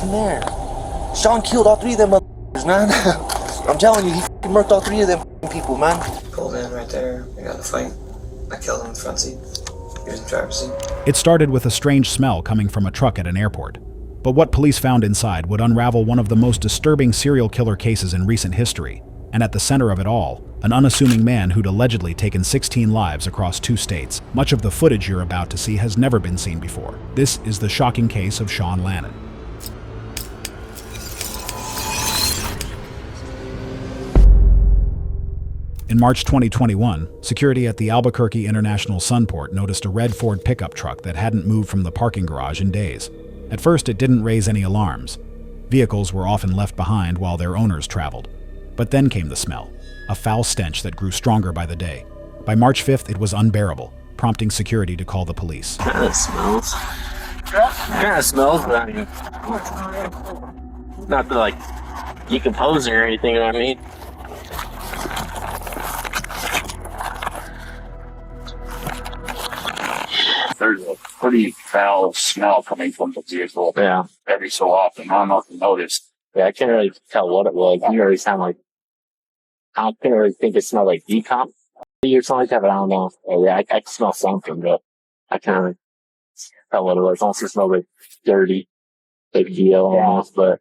from there. Sean killed all 3 of them motherfuckers, man. I'm telling you, he murked all 3 of them people, man. Pulled in right there. We got in a fight. I killed him in the front seat. He was in the driver's seat. It started with a strange smell coming from a truck at an airport. But what police found inside would unravel one of the most disturbing serial killer cases in recent history. And at the center of it all, an unassuming man who'd allegedly taken 16 lives across 2 states. Much of the footage you're about to see has never been seen before. This is the shocking case of Sean Lannon. In March 2021, security at the Albuquerque International Sunport noticed a red Ford pickup truck that hadn't moved from the parking garage in days. At first, it didn't raise any alarms. Vehicles were often left behind while their owners traveled. But then came the smell, a foul stench that grew stronger by the day. By March 5th, it was unbearable, prompting security to call the police. Kind of smells. Kind of smells, but I mean, not to like decompose or anything, you know what I mean? There's a pretty foul smell coming from the vehicle. Yeah. Every so often. I don't know if you noticed. Yeah, I can't really tell what it was. It really sound like, I can't really think it smelled like decomp or something like that, but I don't know. Yeah, I can smell something, but I can't really tell what it was. It also smelled like dirty, like deal almost, but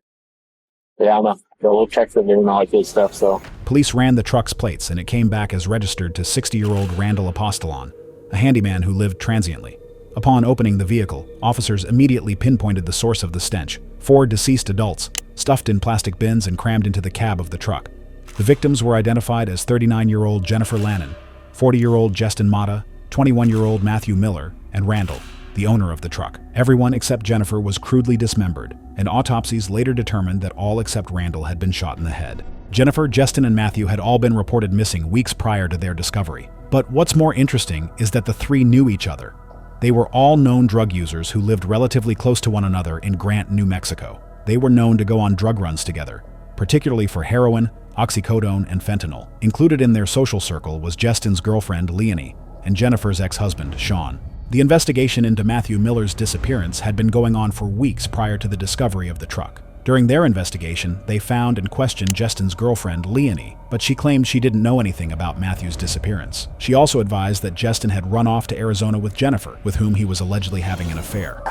yeah, I don't know. We'll check the video and all that good stuff, so. Police ran the truck's plates and it came back as registered to 60-year-old Randall Apostolon, a handyman who lived transiently. Upon opening the vehicle, officers immediately pinpointed the source of the stench: 4 deceased adults, stuffed in plastic bins and crammed into the cab of the truck. The victims were identified as 39-year-old Jennifer Lannon, 40-year-old Justin Mata, 21-year-old Matthew Miller, and Randall, the owner of the truck. Everyone except Jennifer was crudely dismembered, and autopsies later determined that all except Randall had been shot in the head. Jennifer, Justin, and Matthew had all been reported missing weeks prior to their discovery. But what's more interesting is that the 3 knew each other. They were all known drug users who lived relatively close to one another in Grant, New Mexico. They were known to go on drug runs together, particularly for heroin, oxycodone, and fentanyl. Included in their social circle was Justin's girlfriend, Leonie, and Jennifer's ex-husband, Sean. The investigation into Matthew Miller's disappearance had been going on for weeks prior to the discovery of the truck. During their investigation, they found and questioned Justin's girlfriend, Leonie, but she claimed she didn't know anything about Matthew's disappearance. She also advised that Justin had run off to Arizona with Jennifer, with whom he was allegedly having an affair.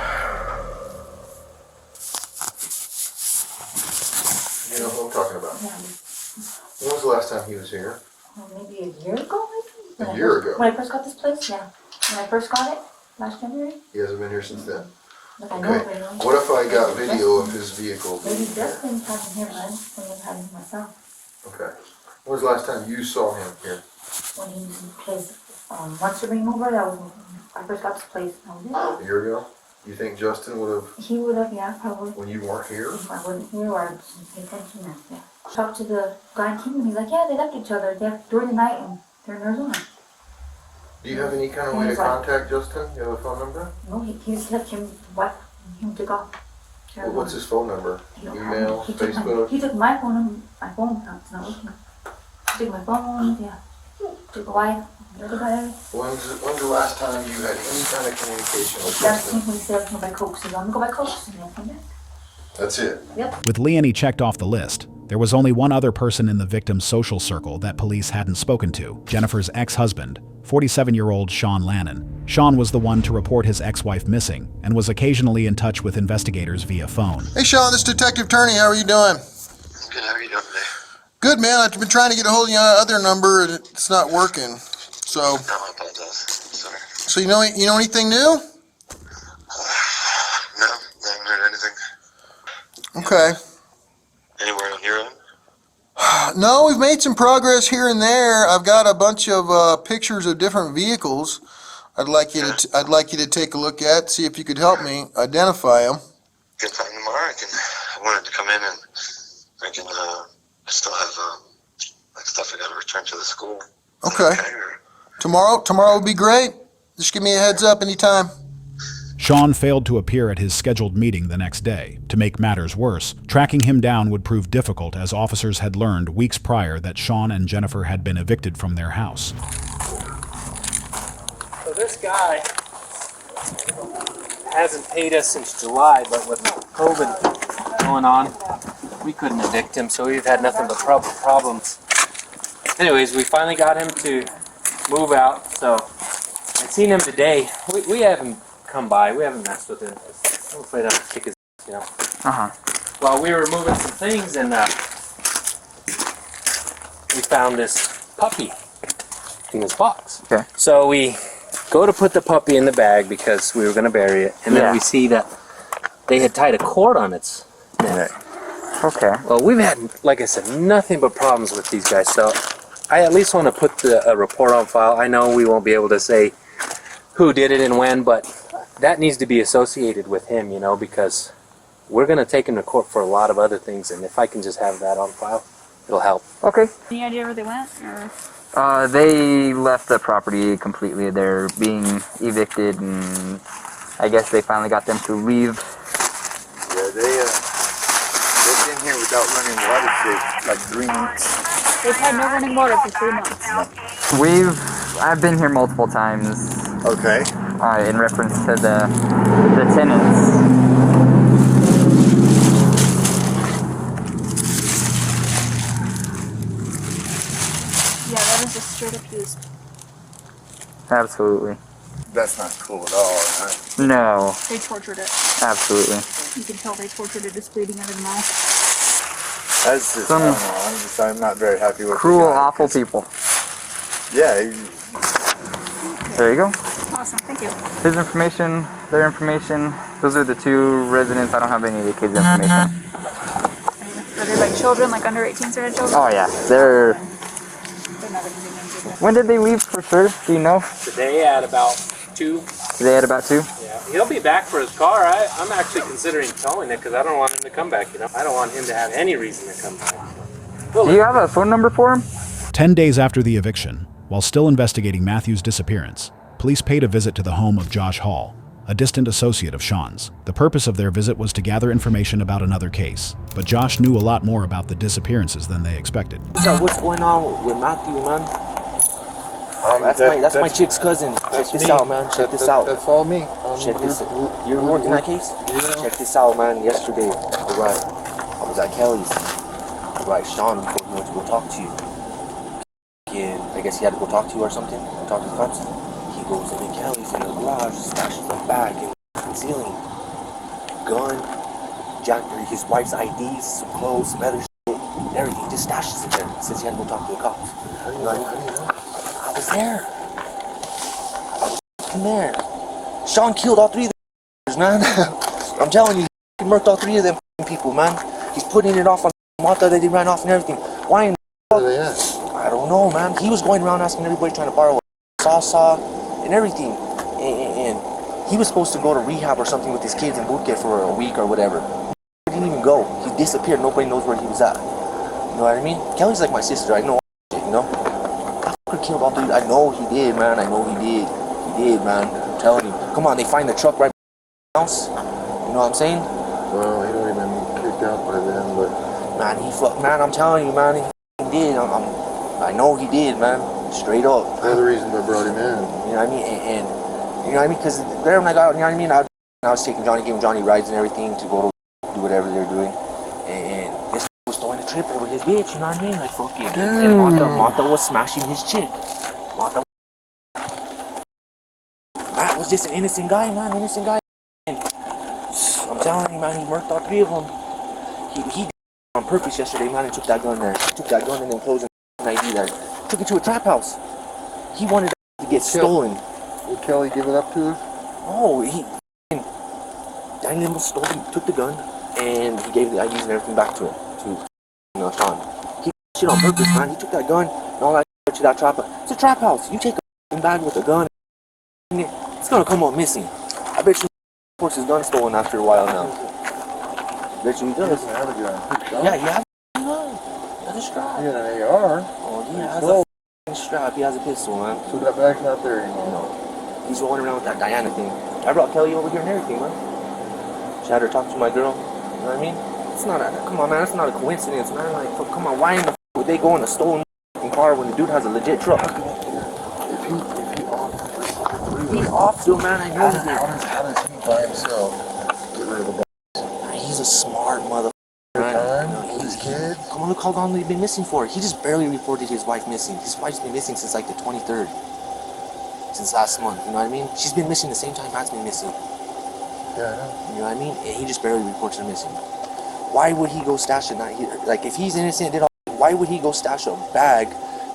You know who I'm talking about? Yeah. When was the last time he was here? Maybe a year ago, maybe? A year ago? When I first got this place, yeah. When I first got it, last January. He hasn't been here since then? Like I know it Okay. very well. What if I got video of his vehicle being Maybe here? Justin hasn't here, man. When I've had him myself. Okay. When was the last time you saw him here? When he plays, wants to bring over, that was when I first got this place. That was A year ago? You think Justin would have, it. He would have, yeah, probably. when you weren't here? If I wasn't here or I didn't pay attention, then, yeah. Talked to the guy in Kingdom, he's like, yeah, they left each other during the night and they're in Arizona. Do you have any kind of way to contact Justin? You have a phone number? No, he's left him, him took off. Well, what's his phone number? He don't Email, have it. Facebook? He took my phone, it's not working. He took my phone, yeah. Took a wife, the other guy. When's the last time you had any kind of communication with That's Justin? when he said, go buy Coke. So I'm gonna go buy Coke. And then from there. That's it? Yep. With Leonie checked off the list, there was only one other person in the victim's social circle that police hadn't spoken to: Jennifer's ex-husband, 47-year-old Sean Lannon. Sean was the one to report his ex-wife missing and was occasionally in touch with investigators via phone. Hey Sean, this is Detective Turney. How are you doing? Good, how are you doing today? Good, man. I've been trying to get a hold of your other number and it's not working. So, No, I apologize. Sorry. so you know anything new? No, I haven't heard anything. Okay. Anywhere on your end? No, we've made some progress here and there. I've got a bunch of pictures of different vehicles. I'd like you to take a look at, see if you could help me identify them. Good time tomorrow. I wanted to come in and I still have like stuff I got to return to the school. Okay. Tomorrow would be great. Just give me a heads up anytime. Sean failed to appear at his scheduled meeting the next day. To make matters worse, tracking him down would prove difficult, as officers had learned weeks prior that Sean and Jennifer had been evicted from their house. So this guy hasn't paid us since July, but with COVID going on. We couldn't evict him, so we've had nothing but problems. Anyways, we finally got him to move out, so I seen him today. We haven't come by, we haven't messed with him. I'm afraid I'll kick his ass, you know. While we were moving some things, and we found this puppy in this box. Okay. So we go to put the puppy in the bag because we were going to bury it, and then we see that they had tied a cord on its neck. Okay. Well, we've had, like I said, nothing but problems with these guys, so I at least want to put a report on file. I know we won't be able to say who did it and when, but that needs to be associated with him, you know, because we're going to take him to court for a lot of other things, and if I can just have that on file, it'll help. Okay. Any idea where they went? Or? They left the property completely. They're being evicted, and I guess they finally got them to leave. Yeah, they've been here without running water for like 3 months. They've had no running water for 3 months. I've been here multiple times. Okay. In reference to the tenants. Yeah, that was just straight up used. Absolutely. That's not cool at all, right? No. They tortured it. Absolutely. You can tell they tortured it. It's bleeding out of the mouth. That's just, I don't know, I'm not very happy with cruel, awful people. Yeah. There you go. Awesome, thank you. His information, their information. Those are the 2 residents. I don't have any of the kids' information. Are they like children, like under 18 sort of children? Oh yeah, they're... They're not going to be named. When did they leave for sure? Do you know? Today at about 2. They had about 2? Yeah, he'll be back for his car. I'm actually considering towing it because I don't want him to come back, you know. I don't want him to have any reason to come back. Do you have a phone number for him? 10 days after the eviction, while still investigating Matthew's disappearance, police paid a visit to the home of Josh Hall, a distant associate of Sean's. The purpose of their visit was to gather information about another case, but Josh knew a lot more about the disappearances than they expected. So what's going on with Matthew, man? That's my chick's cousin. Check this out, man. Check this out. That's all me. Check this out. You're working that case? Yeah. Check this out, man. Yesterday, alright, I was at Kelly's. Alright, Sean, before he went to go talk to you. And I guess he had to go talk to you or something. Talk to the cops. He goes into Kelly's in the garage, stashes the bag and ceiling. Gun, his wife's IDs, some clothes, some other shit, everything. Just stashes it there. Says he had to go talk to the cops. How do you know? I was there. I was there. Sean killed all 3 of them, man. I'm telling you, he murked all 3 of them people, man. He's putting it off on Martha that they ran off and everything. Why in the Where are they at? I don't know, man. He was going around asking everybody trying to borrow a salsa and everything. And he was supposed to go to rehab or something with his kids in Bootcamp for a week or whatever. He didn't even go. He disappeared. Nobody knows where he was at. You know what I mean? Kelly's like my sister. I know shit, you know? Killed all 3. I know he did, man. I know he did. He did, man. I'm telling you. Come on, they find the truck right by the house. You know what I'm saying? Well, he don't even kicked out by then, but... Man, I'm telling you, man. He did. I know he did, man. Straight up. That's the reason I brought him in. You know what I mean? And you know what I mean? Because there when I got, you know what I mean? I was taking Johnny, giving Johnny rides and everything to go to do whatever they're doing. And this was throwing a trip over his bitch, you know what I mean? Like, fucking. And Martha was smashing his chick. Matt was just an innocent guy, man. Innocent guy. And I'm telling you, man, he murked all 3 of them. He did it on purpose yesterday, man, and took that gun there. He took that gun and then closed an ID there. Took it to a trap house. He wanted to get stolen. Did Kelly give it up to us? Oh, Daniel stole him, took the gun, and he gave the IDs and everything back to him, to Sean. He did shit on purpose, man. He took that gun and all that shit to that trap house. It's a trap house. You take a bag with a gun, it's gonna come up missing. I bet you reports his gun stolen after a while now. Bet you he does. He doesn't have a gun. Yeah, he has a gun. He has a strap. He had an AR. Oh, he has a strap. He has a pistol, man. So that bag's not there anymore. No. He's rolling around with that Diana thing. I brought Kelly over here and everything, man. She had her talk to my girl. You know what I mean? It's not come on, man. It's not a coincidence, man. Like, come on, why in the would they go in a stolen car when the dude has a legit truck? If He's off still, man. I know. How does he by himself get rid of a He's a smart mother. Time, his kid. Come on, look how long they've been missing for. He just barely reported his wife missing. His wife's been missing since like the 23rd. Since last month, you know what I mean? She's been missing the same time Matt's been missing. Yeah, I know. You know what I mean? And he just barely reports her missing. Why would he go stash it? Like, if he's innocent, why would he go stash a bag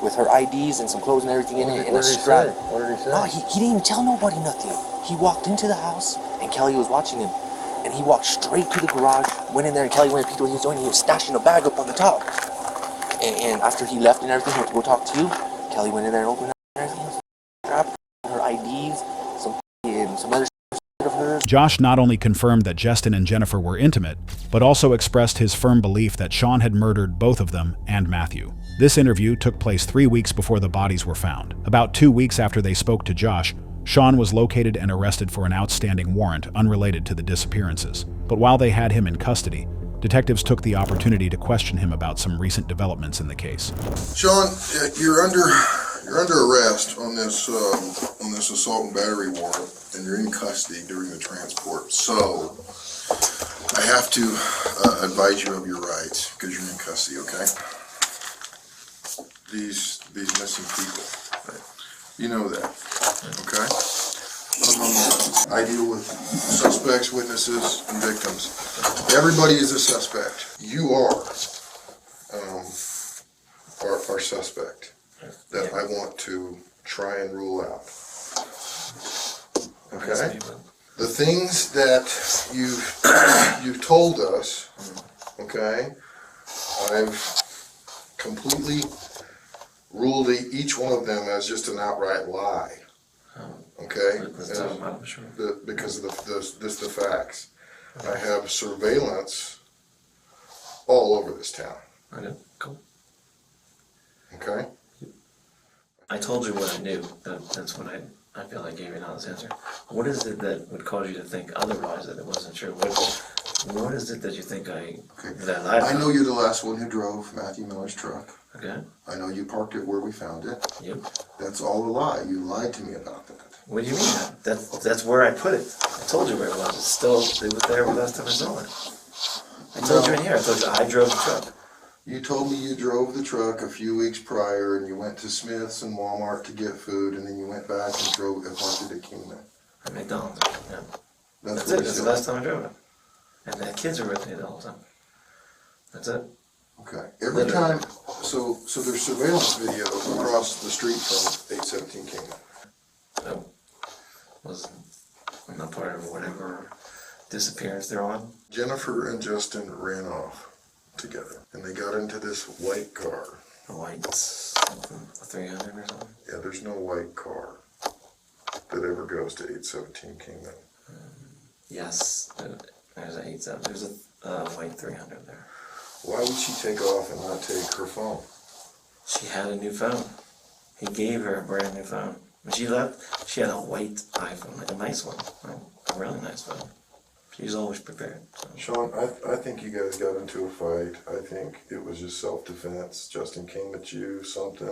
with her IDs and some clothes and everything in it and a strap? What did he say? No, he didn't even tell nobody nothing. He walked into the house and Kelly was watching him. And he walked straight to the garage, went in there, and Kelly went and picked what he was doing, and he was stashing a bag up on the top. And after he left and everything, went to go talk to you, Kelly went in there and opened up everything, strapped her IDs, some other of hers. Josh not only confirmed that Justin and Jennifer were intimate, but also expressed his firm belief that Sean had murdered both of them and Matthew. This interview took place 3 weeks before the bodies were found. About 2 weeks after they spoke to Josh, Sean was located and arrested for an outstanding warrant unrelated to the disappearances. But while they had him in custody, detectives took the opportunity to question him about some recent developments in the case. Sean, you're under arrest on this assault and battery warrant, and you're in custody during the transport. So I have to advise you of your rights because you're in custody. Okay? These missing people. You know that. Okay? I deal with suspects, witnesses, and victims. Everybody is a suspect. You are our suspect that I want to try and rule out. Okay? The things that you've told us, okay, I've completely ruled each one of them as just an outright lie. Okay? Because of the facts. I have surveillance all over this town. I know. Cool. Okay? I told you what I knew. That's what I feel I gave you an honest answer. What is it that would cause you to think otherwise, that it wasn't true? What is it that you think that I lied about? I know you're the last one who drove Matthew Miller's truck. Okay. I know you parked it where we found it. Yep. That's all a lie. You lied to me about that. What do you mean? That's where I put it. I told you where it was. It was there the last time I saw it. I told you in here. I told you I drove the truck. You told me you drove the truck a few weeks prior, and you went to Smith's and Walmart to get food, and then you went back and drove and parked it at Kingman. At McDonald's. Yeah. That's it. That's the last time I drove it. And the kids were with me the whole time. That's it. Okay. Every time, so there's surveillance video across the street from 817 Kingman. That was not part of whatever disappearance they're on. Jennifer and Justin ran off together, and they got into this white car. A white something, a 300 or something? Yeah, there's no white car that ever goes to 817 Kingman. Yes, there's a 87. There's a white 300 there. Why would she take off and not take her phone? She had a new phone. He gave her a brand new phone. When she left, she had a white iPhone, like a nice one, a really nice phone. She's always prepared. So. Sean, I think you guys got into a fight. I think it was just self-defense. Justin came at you, something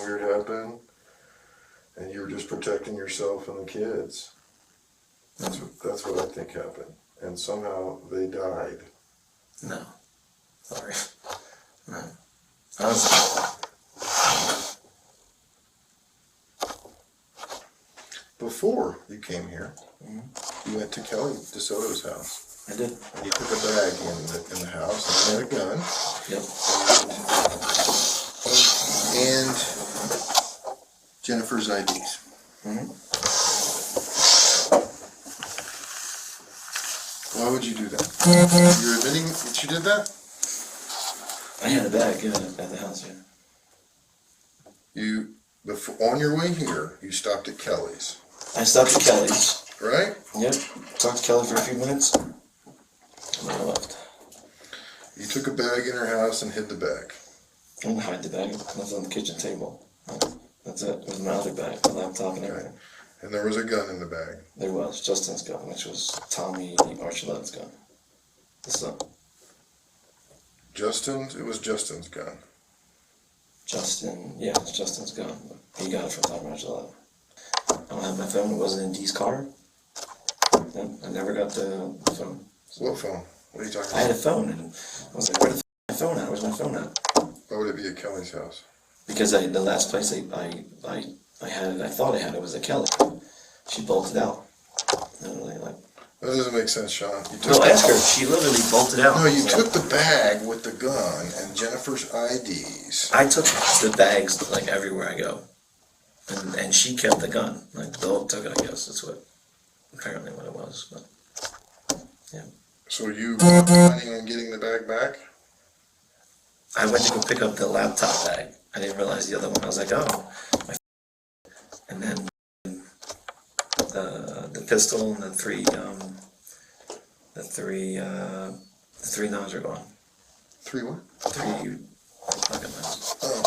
weird happened, and you were just protecting yourself and the kids. That's what I think happened. And somehow they died. No. Sorry. No. Honestly. Before you came here, you went to Kelly DeSoto's house. I did. And you took a bag in the house and had a gun. Yep. And Jennifer's IDs. Why would you do that? You're admitting that you did that? I had a bag at the house, yeah. On your way here, you stopped at Kelly's. I stopped at Kelly's. Right? Yep. Talked to Kelly for a few minutes. And then I left. You took a bag in her house and hid the bag. I didn't hide the bag. It left it on the kitchen table. That's it. It was my other bag, my laptop and everything. And there was a gun in the bag. There was Justin's gun, which was Tommy Archuleta's gun. It was Justin's gun. Yeah, it's Justin's gun. He got it from Tommy Archuleta. I don't have my phone. It wasn't in Dee's car. I never got the phone. What phone? What are you talking I had a about? phone, and I was like, where the f- my phone at? Where's my phone at? Why would it be at Kelly's house? Because the last place I had it, I thought I had it was at Kelly. She bolted out. Literally, like, That doesn't make sense, Sean. You no, ask her. She literally bolted out. No, you Like, took the bag with the gun and Jennifer's IDs. I took the bags like everywhere I go, and she kept the gun. Like the dog took it. I guess that's what apparently what it was. But yeah, So you planning on getting the bag back? I went to go pick up the laptop bag. I didn't realize the other one. I was like, oh, my and then the pistol and the three knives are gone. 3 what? Three pocket knives. Oh.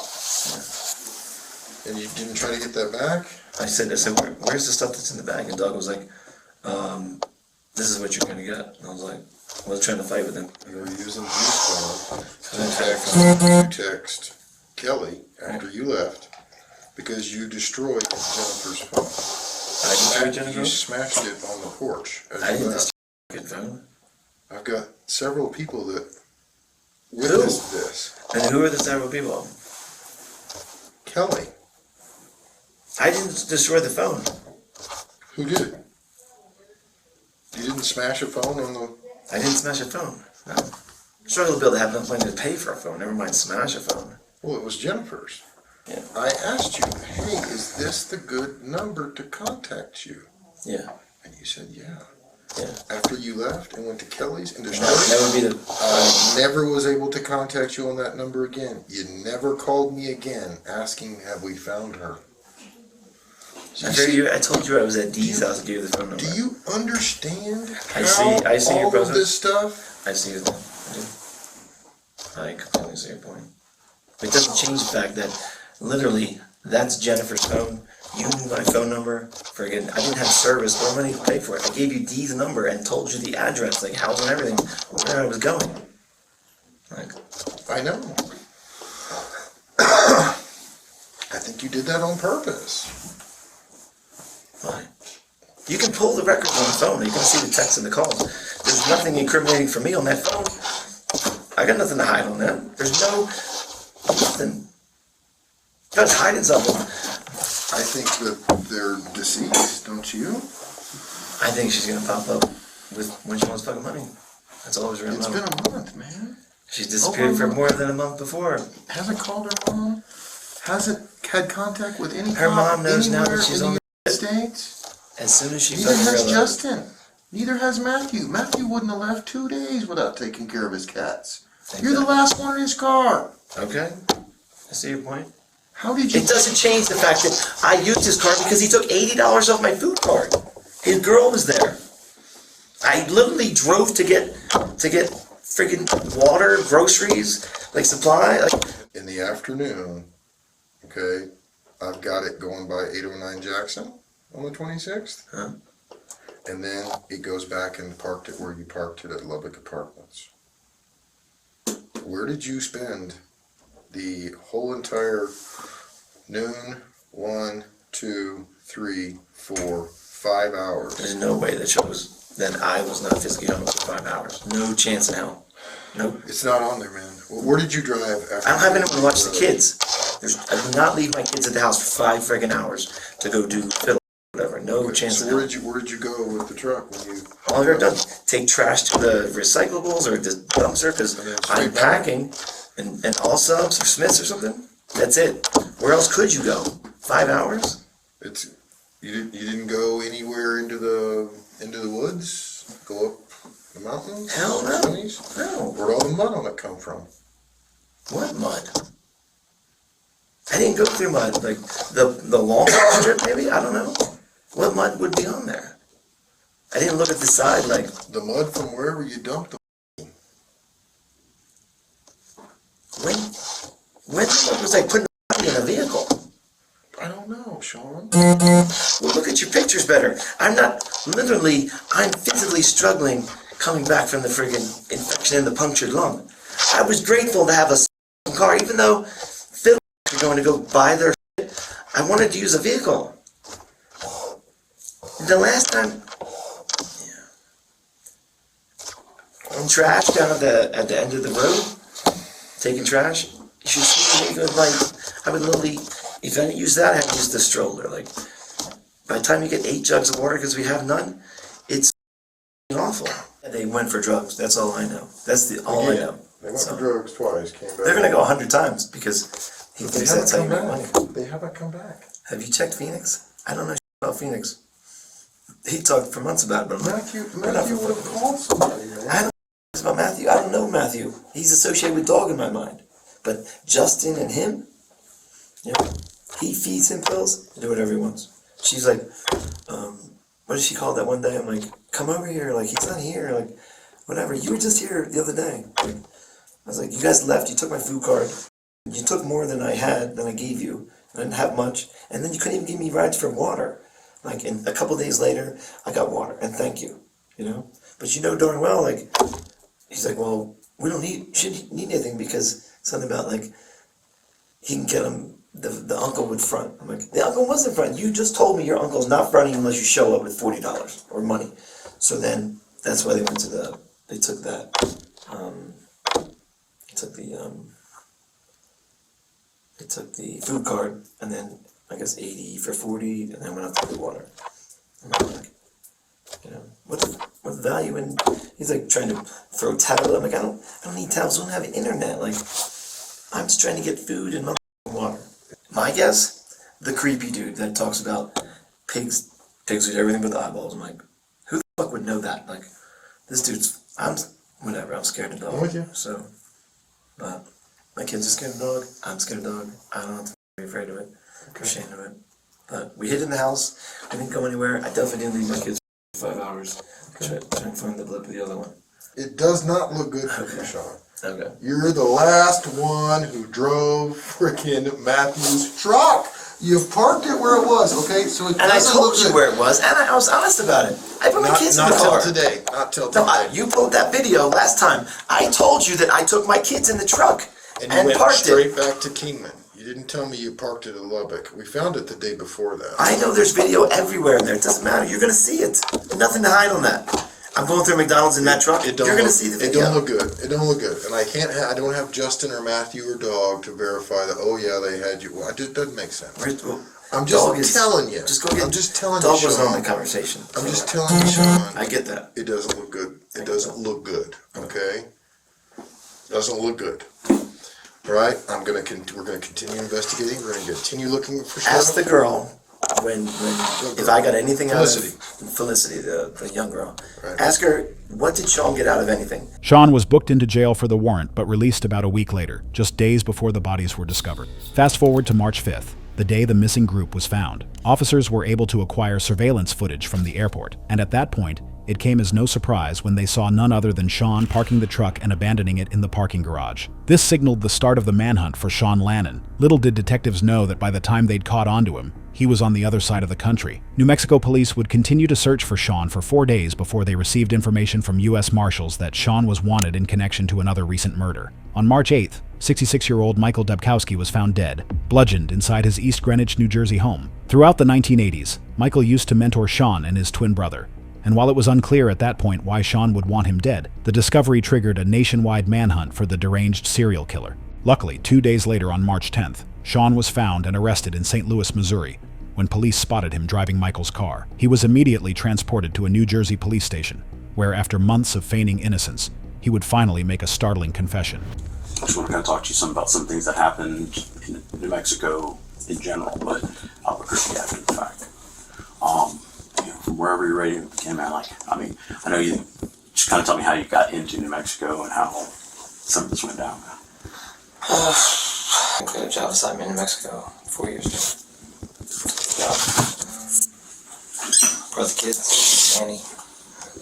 And you didn't try to get that back? I said, where's the stuff that's in the bag? And Doug was like, this is what you're gonna get. And I was like, I was trying to fight with him. You were using his phone to text Kelly after you left because you destroyed Jennifer's phone. I destroyed Jennifer? You smashed it on the porch. As I you didn't left. destroy the phone. I've got several people that witnessed this. And who are the several people? Kelly. I didn't destroy the phone. Who did? You didn't smash a phone on the... I didn't smash a phone. No. Struggle to be able to have enough money to pay for a phone. Never mind smash a phone. Well, it was Jennifer's. Yeah. I asked you, hey, is this the good number to contact you? Yeah. And you said, yeah. Yeah. After you left and went to Kelly's and destroyed That would be the. I never was able to contact you on that number again. You never called me again asking, have we found her? I told you I was at Dee's house and gave you the phone number. Do you understand I see your all of process. this stuff? I see your point. I completely see your point. But it doesn't change the fact that literally that's Jennifer's phone. You knew my phone number. Friggin', I didn't have service. What money to pay for it? I gave you Dee's number and told you the address, like house and everything, where I was going. Like, I know. I think you did that on purpose. why? You can pull the records on the phone. You can see the texts and the calls. There's nothing incriminating for me on that phone. I got nothing to hide on that. There's nothing. You guys hiding something. I think that they're deceased, don't you? I think she's gonna pop up with when she wants fucking money. That's all I was It's been a month, man. She's disappeared for more than a month before. Hasn't called her mom? Hasn't had contact with any Her cop mom knows now anywhere that she's in on the the United States? As soon as she Neither fucking has realized. Justin. Neither has Matthew. Matthew wouldn't have left 2 days without taking care of his cats. You're the last one in his car. Okay, I see your point. How did you... It doesn't change the fact that I used his card because he took $80 off my food card. His girl was there. I literally drove to get freaking water, groceries, like supply. Like, In the afternoon, okay, I've got it going by 809 Jackson on the 26th. huh? And then it goes back and parked it where you parked it at Lubbock Apartments. Where did you spend the whole entire noon, 1, 2, 3, 4, 5 hours? There's no way that I was not physically home for 5 hours. No chance in hell. Nope. It's not on there, man. Well, where did you drive after? I don't have anyone to watch the kids. I do not leave my kids at the house for 5 friggin' hours to go do fiddle, whatever. No chance So in where hell. did you go with the truck when you? All I've ever done, take trash to the recyclables or the dumpster because And then straight I'm packing and all subs or Smiths or something. That's it. Where else could you go? 5 hours? It's you didn't go anywhere into the woods? Go up the mountains? Hell no. Valleys? No. Where'd all the mud on it come from? What mud? I didn't go through mud. Like the long strip, maybe? I don't know. What mud would be on there? I didn't look at the side like. The mud from wherever you dumped the. When was I putting the body in a vehicle? I don't know, Sean. Well, look at your pictures better. I'm physically struggling coming back from the friggin' infection in the punctured lung. I was grateful to have a car, even though fiddle are going to go buy their shit. I wanted to use a vehicle. The last time, trash down at the end of the road, taking trash. You should see me go, like, I would literally, if I didn't use that, I had to use the stroller. Like, by the time you get 8 jugs of water, because we have none, it's awful. They went for drugs. That's all I know. That's all I know. They went for drugs twice, came back. They're going to go 100 times because he thinks that's how you make money. They haven't come back. Have you checked Phoenix? I don't know about Phoenix. He talked for months about it, but Matthew would have called somebody, man. I don't know about Matthew. I don't know Matthew. He's associated with dog in my mind. But Justin and him, yeah, he feeds him pills, do whatever he wants. She's like, what did she call that one day? I'm like, come over here. Like, he's not here. Like, whatever. You were just here the other day. Like, I was like, you guys left. You took my food card. You took more than I had, than I gave you. I didn't have much. And then you couldn't even give me rides for water. Like, and a couple days later, I got water. And thank you, you know? But you know darn well, like, he's like, well, we don't shouldn't need anything because something about, like, he can get him, the uncle would front. I'm like, the uncle wasn't front. You just told me your uncle's not fronting unless you show up with $40 or money. So then, that's why they went to they took that, they took the food card, and then, I guess 80 for 40, and then went up to the water. And I'm like, you know, what's value in, he's like trying to throw towels. I'm like, I don't need towels, I don't have internet. Like, I'm just trying to get food and water. My guess, the creepy dude that talks about pigs eat everything but the eyeballs. I'm like, who the fuck would know that? Like, this dude's, I'm scared of dog. I'm with you. So, but my kids are scared of dog, I'm scared of dog. I don't have to be afraid of it. I'm ashamed of it. But we hid in the house, we didn't go anywhere. I definitely didn't leave my kids for 5 hours. Try and find the blip of the other one. It does not look good for you, Sean. Okay. You're the last one who drove freaking Matthew's truck. You parked it where it was, okay? So it And I told you where it was, and I was honest about it. I put my kids in the car. Not till today. Not till today. No, you pulled that video last time. I told you that I took my kids in the truck And you went parked straight back to Kingman. You didn't tell me you parked it in Lubbock. We found it the day before that. I know there's video everywhere in there. It doesn't matter. You're going to see it. There's nothing to hide on that. I'm going through McDonald's in that truck. You're going to see the video. It don't look good. It don't look good. And I don't have Justin or Matthew or Dog to verify that, oh yeah, they had you. Well, it doesn't make sense. I'm just telling you. I'm just telling you, Dog was Sean. on the conversation. I'm just telling you, Sean. I get that. It doesn't look good. It doesn't look good. Okay? Doesn't look good. All right? We're gonna continue investigating. We're gonna continue looking for stuff. Ask the girl if I got anything out of Felicity, the young girl. Right. Ask her, what did Sean get out of anything? Sean was booked into jail for the warrant, but released about a week later, just days before the bodies were discovered. Fast forward to March 5th, the day the missing group was found. Officers were able to acquire surveillance footage from the airport, and at that point, it came as no surprise when they saw none other than Sean parking the truck and abandoning it in the parking garage. This signaled the start of the manhunt for Sean Lannon. Little did detectives know that by the time they'd caught onto him, he was on the other side of the country. New Mexico police would continue to search for Sean for 4 days before they received information from U.S. Marshals that Sean was wanted in connection to another recent murder. On March 8th, 66-year-old Michael Debkowski was found dead, bludgeoned inside his East Greenwich, New Jersey home. Throughout the 1980s, Michael used to mentor Sean and his twin brother. And while it was unclear at that point why Sean would want him dead, the discovery triggered a nationwide manhunt for the deranged serial killer. Luckily, 2 days later on March 10th, Sean was found and arrested in St. Louis, Missouri, when police spotted him driving Michael's car. He was immediately transported to a New Jersey police station, where after months of feigning innocence, he would finally make a startling confession. I just want to kind of talk to you some about some things that happened in New Mexico in general, but Albuquerque after the fact. From wherever you're ready to begin, man. I know you just kind of tell me how you got into New Mexico and how some of this went down, man. I got a job assignment in New Mexico 4 years ago. Job. Brought the kids, nanny.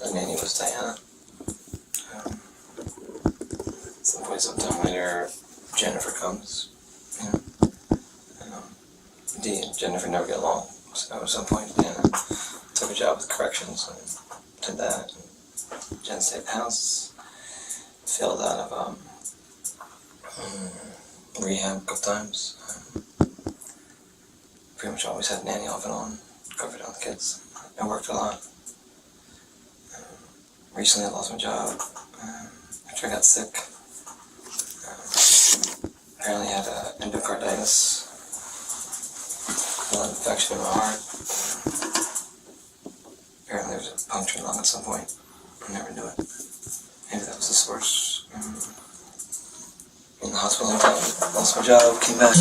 The nanny was Diana. Sometime later, Jennifer comes. Jennifer never got along. So at some point, Diana took a job with corrections and did that. And Jen stayed at the house, failed out of rehab a couple times. Pretty much always had nanny off and on, covered all the kids. I worked a lot. Recently I lost my job. After I got sick, apparently had endocarditis, an infection in my heart. Apparently there was a punctured lung at some point. I never knew it. Maybe that was the source. In the hospital, lost my job, came back.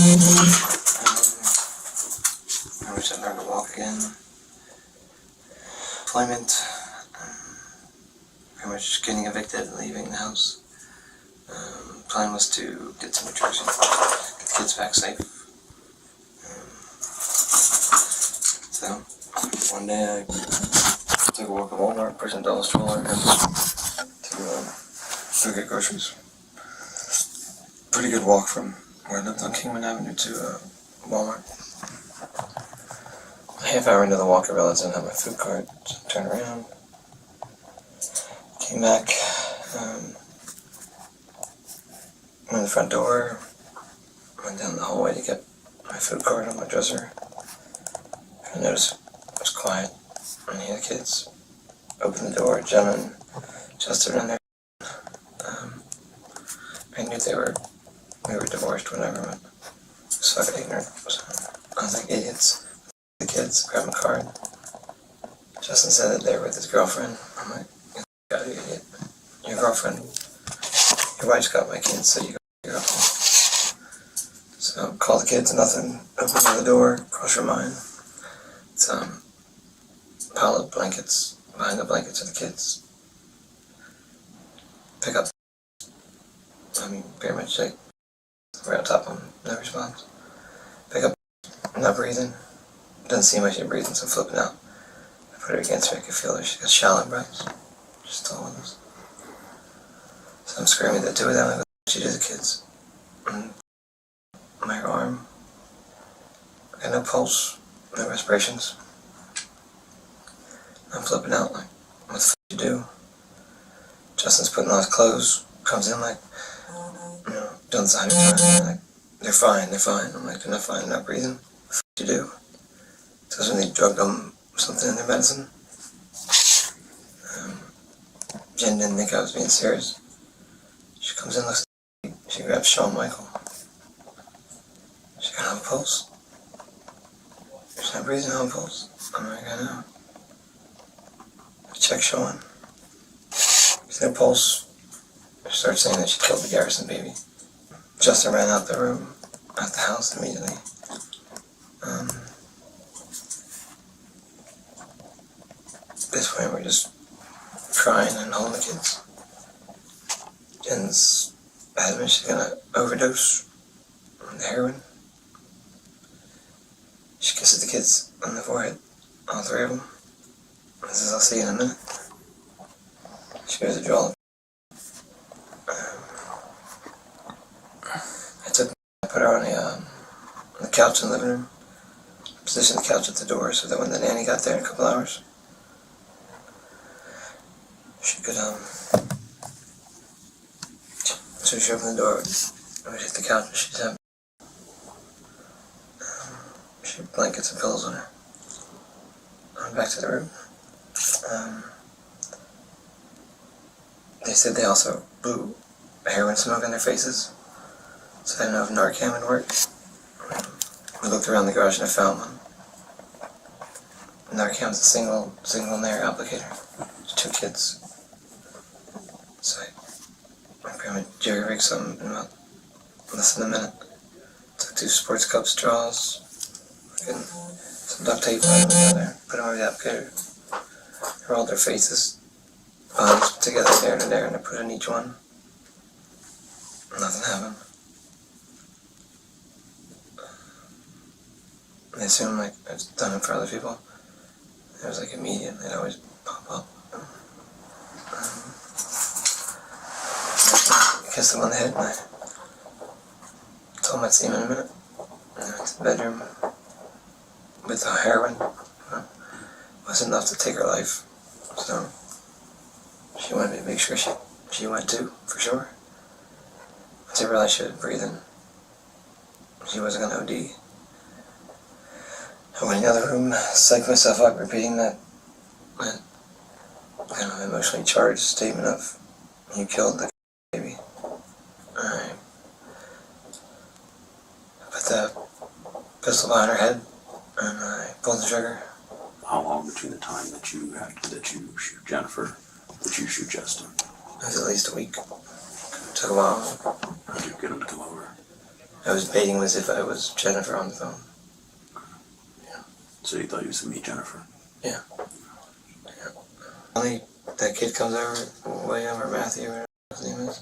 I wish I'd learned to walk again. Employment. Pretty much getting evicted and leaving the house. Plan was to get to New Jersey, get the kids back safe. So, one day I took a walk at Walmart, purchased a dollar stroller, and to get groceries. Pretty good walk from where I lived on Kingman Avenue to Walmart. A half hour into the walk, I realized I didn't have my food cart, so I turned around, came back, went to the front door, went down the hallway to get my food cart on my dresser. I noticed it was quiet. And the kids opened the door, Jenna and Justin in there. I knew we were divorced whenever, but I was fucking ignorant. So I was like, idiots. The kids grabbed my card. Justin said that they were with his girlfriend. I'm like, God, you idiot. Your girlfriend, your wife's got my kids, so you got your girlfriend. So call the kids, nothing. Open the door, cross your mind. It's pile of blankets, behind the blankets of the kids. Pick up, pretty much like, right on top of them, no response. Pick up, not breathing. Doesn't seem like she's breathing, so I'm flipping out. I put her against her, I could feel her, she got shallow breaths. She's still with us. So I'm screaming at the two of them, I go, she did the kids. And my arm, I got no pulse, no respirations. I'm flipping out, like, what the fuck you do? Justin's putting on his clothes, comes in like, doesn't sign it, like, they're fine. I'm like, they're not fine, they're not breathing. What the fuck you do? Tells me they drugged them something in their medicine. Jen didn't think I was being serious. She comes in, looks at me, she grabs Shawn Michael. She got no pulse. She's not breathing, no pulse. I'm like, I know. Check Shawn. She's no pulse. She starts saying that she killed the Garrison baby. Justin ran out the room, out the house immediately. At this point, we're just crying and holding the kids. Jen's adamant she's gonna overdose on the heroin. She kisses the kids on the forehead, all three of them. And says, I'll see you in a minute. She goes to draw. I put her on the couch in the living room. Positioned the couch at the door so that when the nanny got there in a couple hours, she could, so she opened the door, I would hit the couch and she'd have, she had blankets and pillows on her. I went back to the room. They said they also blew heroin smoke in their faces, so I didn't know if Narcan would work. We looked around the garage and I found one. Narcan's a single nair applicator. It's 2 kids. So I pretty much jerry-rigged something in about less than a minute. Took 2 sports cup straws, some duct tape, put them together, put them over the applicator, rolled their faces, bodies together there, and I put in each one. Nothing happened. They assumed like I've done it for other people. It was like immediate, they'd always pop up. I kissed him on the head and I told him I'd see him in a minute. And I went to the bedroom with the heroin. It wasn't enough to take her life. So she wanted me to make sure she went too, for sure. Once I realized she was breathing, she wasn't gonna OD. I went in the other room, psyched myself up, repeating that kind of emotionally charged statement of You killed the baby. I put the pistol behind her head, and I pulled the trigger. How long between the time that you shoot Jennifer, that you shoot Justin? It was at least a week. Took a while. How did you get him to come over? I was baiting him as if I was Jennifer on the phone. Yeah. So you thought you was to meet Jennifer? Yeah. Yeah. Only that kid comes over, William or Matthew, or whatever his name is,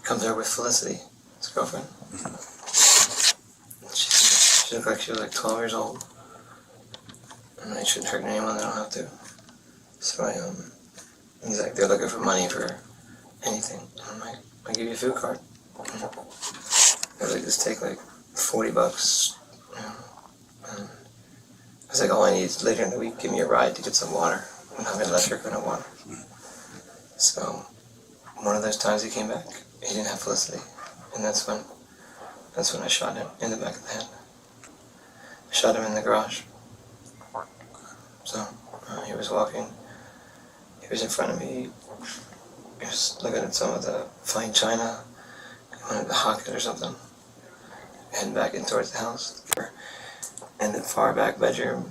comes over with Felicity, his girlfriend. She looked like she was like 12 years old. And they shouldn't hurt anyone, they don't have to. So he's like, they're looking for money for anything. And I'm like, I'll give you a food card. I was like, just take like $40. You know? And I was like, all I need is later in the week, give me a ride to get some water. I'm having electric or no water. So one of those times he came back, he didn't have Felicity. And that's when I shot him in the back of the head. I shot him in the garage. So he was walking, he was in front of me, he was looking at some of the fine china, he wanted to hawk it or something, heading back in towards the house. In the far back bedroom,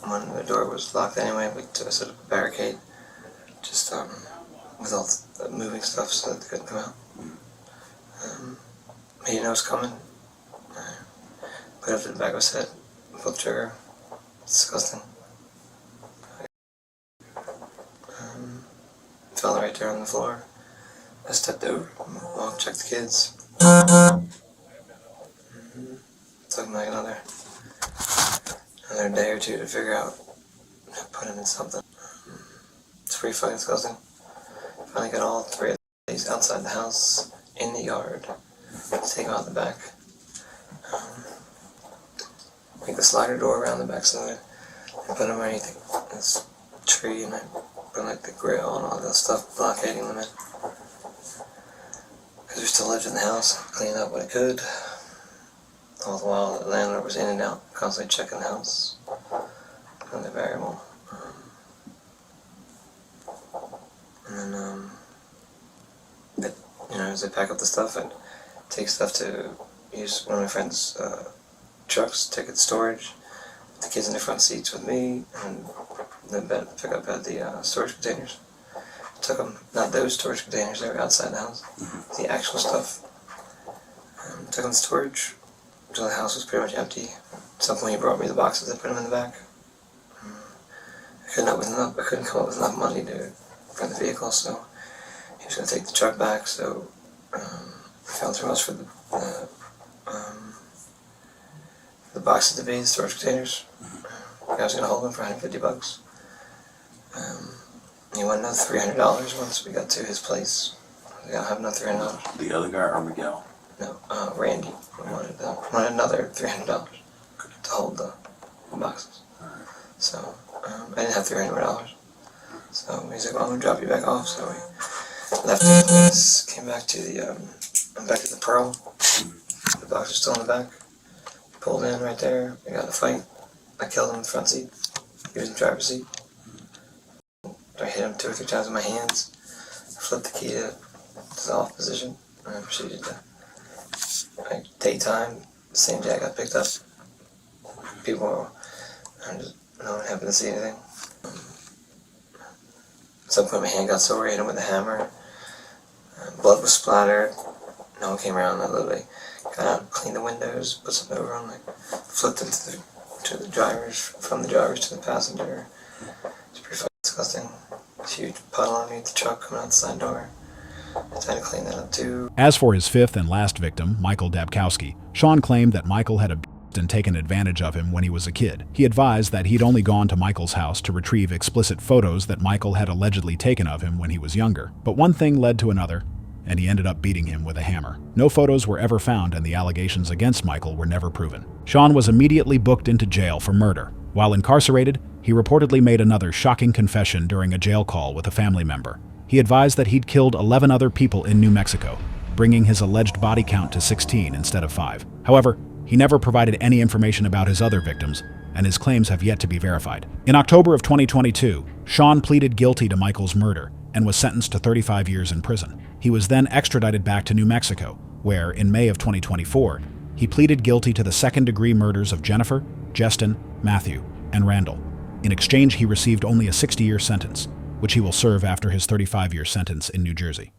when the door was locked anyway, we took a sort of barricade, just with all the moving stuff so that they couldn't come out. He didn't know it was coming. Put it up to the back of his head, pulled the trigger. It's disgusting. Fell right there on the floor. I stepped over, walked, checked the kids. Took me like another day or two to figure out, put him in something. It's pretty fucking disgusting. Finally got all three of these outside the house, in the yard. Take them out the back. Make the slider door around the back side. And put them underneath this tree, and I put like the grill and all that stuff, blockading them in. Because we still lived in the house, cleaned up what I could. All the while the landlord was in and out, constantly checking the house. And the variable. And then, as I pack up the stuff, I'd take stuff to use one of my friend's trucks, take it to storage, put the kids in the front seats with me, and then pick up at the storage containers. Took them, not those storage containers, they were outside the house, the actual stuff. Took them to storage until the house was pretty much empty. At some point he brought me the boxes, I put them in the back. I couldn't come up with enough money for the vehicle, so he was going to take the truck back, so I found somewhere else for the boxes to be, the storage containers. I was going to hold them for $150. He wanted another $300 once we got to his place. I don't have another $300. The other guy or Miguel? No, Randy wanted another $300 to hold the boxes. So I didn't have $300. So he's like, well, I'm going to drop you back off. So we left the place, came back to the Pearl. The box was still in the back. Pulled in right there. We got in a fight. I killed him in the front seat. He was in the driver's seat. I hit him 2 or 3 times with my hands. I flipped the key to the off position. And I proceeded to daytime, the same day I got picked up. People no one happened to see anything. At some point my hand got sore, I hit him with a hammer. Blood was splattered. No one came around. I literally got out, cleaned the windows, put something over them, flipped them to the drivers, from the drivers to the passenger. It's pretty fucking disgusting. This huge puddle underneath the truck coming out the side door. I tried to clean that up too. As for his fifth and last victim, Michael Dabkowski, Sean claimed that Michael had abused and taken advantage of him when he was a kid. He advised that he'd only gone to Michael's house to retrieve explicit photos that Michael had allegedly taken of him when he was younger. But one thing led to another, and he ended up beating him with a hammer. No photos were ever found, and the allegations against Michael were never proven. Sean was immediately booked into jail for murder. While incarcerated, he reportedly made another shocking confession during a jail call with a family member. He advised that he'd killed 11 other people in New Mexico, bringing his alleged body count to 16 instead of 5. However, he never provided any information about his other victims, and his claims have yet to be verified. In October of 2022, Sean pleaded guilty to Michael's murder. and was sentenced to 35 years in prison. He was then extradited back to New Mexico, where, in May of 2024, he pleaded guilty to the second-degree murders of Jennifer, Justin, Matthew, and Randall. In exchange, he received only a 60-year sentence, which he will serve after his 35-year sentence in New Jersey.